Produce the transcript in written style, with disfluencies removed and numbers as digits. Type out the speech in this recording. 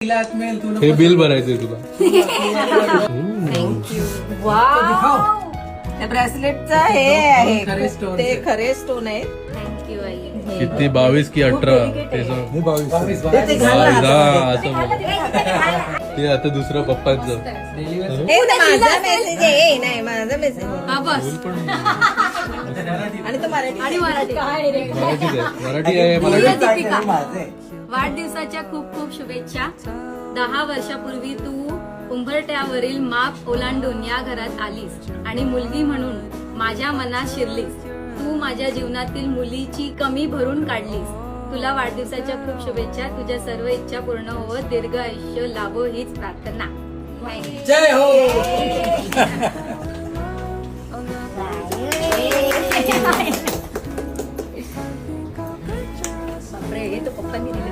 हे बिल भरायचंय तुला. ब्रेसलेटचा हे आहे ते खरे स्टोन आहे. थँक्यू आई. किती 22 की 18 ते सांग. ते घाल ना. असं बोल. ते आता दुसरं पप्पांचं. हे माझा मेसेज आहे नाही माझा मेसेज हा बस. आणि तो मराठी आणि मराठी मराठी आहे मराठी. दीपिका, वाढदिवसाच्या खूप खूप शुभेच्छा. 10 वर्षापूर्वी तू उंबरठ्यावरील माप ओलांडून या घरात आलीस आणि मुलगी म्हणून माझ्या मनात शिरलीस. तू माझ्या जीवनातील मुलीची कमी भरून काढलीस. तुला वाढदिवसाच्या खूप शुभेच्छा. तुझ्या सर्व इच्छा पूर्ण होवो, दीर्घ आयुष्य लाभो हीच प्रार्थना. जय हो. बापरे, हे तर पप्पांनी दिले.